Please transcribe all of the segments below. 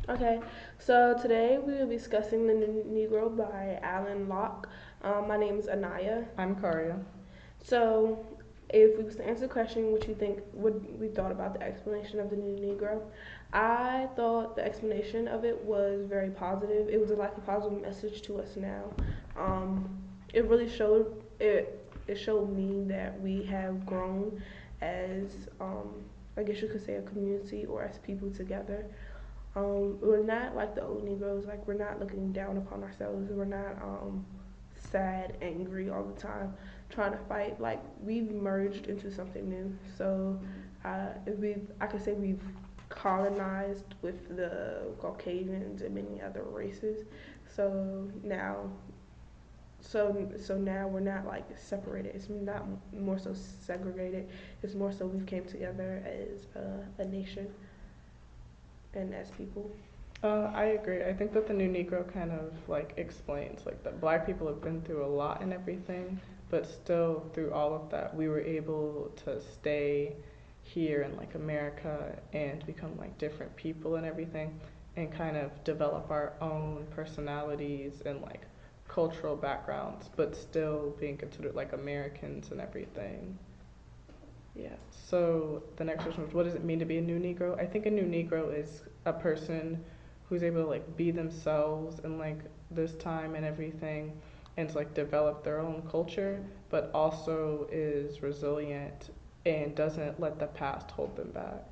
Okay, so today we will be discussing The Negro by Alan Locke. My name is Aniyah. I'm Kaaria. So, if we was to answer the question, what you think, what we thought about the explanation of the new Negro, I thought the explanation of it was very positive. It was like a positive message to us now. Um, it really showed it. It showed me that we have grown as, I guess you could say, a community or as people together. We're not like the old Negroes. Like we're not looking down upon ourselves. We're not sad, angry all the time, trying to fight. Like we've merged into something new. So I could say we've colonized with the Caucasians and many other races. So now, so now we're not like separated. It's not more so segregated. It's more so we've came together as a nation and as people. I agree. I think that the new Negro kind of like explains like that black people have been through a lot and everything, but still through all of that, we were able to stay here in like America and become like different people and everything, and kind of develop our own personalities and like cultural backgrounds, but still being considered like Americans and everything. Yeah. So the next question was, what does it mean to be a new Negro? I think a new Negro is a person who's able to like be themselves in like this time and everything, and to like develop their own culture, but also is resilient and doesn't let the past hold them back.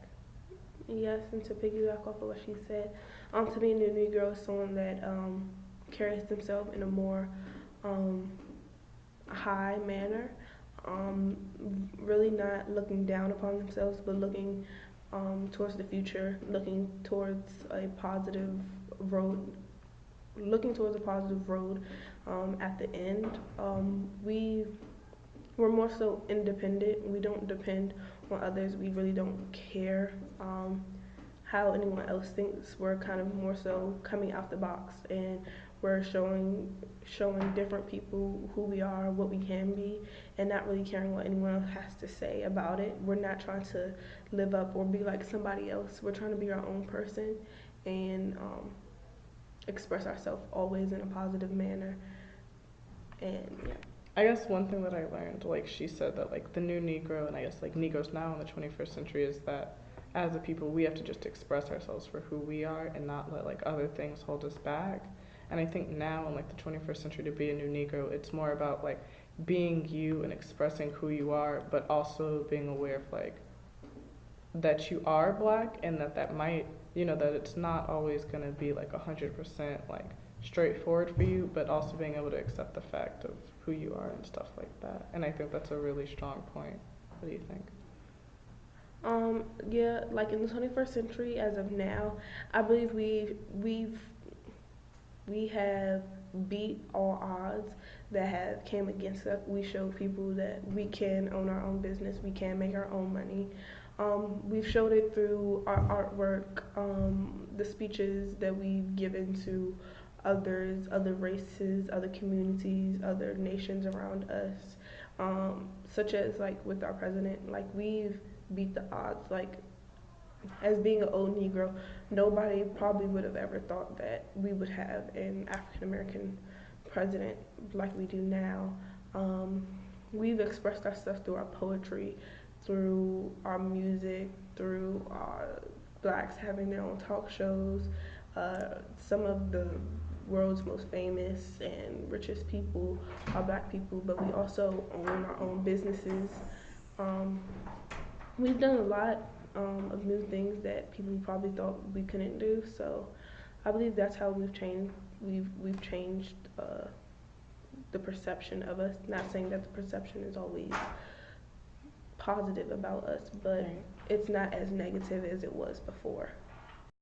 Yes, and to piggyback off of what she said, to me, a new Negro is someone that carries themselves in a more um, high manner, um, really not looking down upon themselves, but looking towards the future, looking towards a positive road, looking towards a positive road at the end. We're more so independent. We don't depend on others. We really don't care how anyone else thinks. We're kind of more so coming out the box, and we're showing different people who we are, what we can be, and not really caring what anyone else has to say about it. We're not trying to live up or be like somebody else. We're trying to be our own person and express ourselves always in a positive manner. And yeah. I guess one thing that I learned, like she said that like the new Negro and I guess like Negroes now in the 21st century is that as a people we have to just express ourselves for who we are and not let like other things hold us back. And I think now in like the 21st century to be a new Negro, it's more about like being you and expressing who you are, but also being aware of like that you are black and that might that it's not always going to be like 100% like straightforward for you, but also being able to accept the fact of who you are and stuff like that. And I think that's a really strong point. What do you think? Yeah, like in the 21st century, as of now, I believe we have beat all odds that have came against us. We show people that we can own our own business, we can make our own money. We've showed it through our artwork, the speeches that we've given to others, other races, other communities, other nations around us, such as like with our president. Like we've beat the odds. Like as being an old Negro, nobody probably would have ever thought that we would have an African American president like we do now. Um, we've expressed ourselves through our poetry, through our music, through our blacks having their own talk shows. Some of the world's most famous and richest people are black people, but we also own our own businesses. Um, we've done a lot of new things that people probably thought we couldn't do. So I believe that's how we've changed. We've changed the perception of us. Not saying that the perception is always positive about us, but Right. it's not as negative as it was before.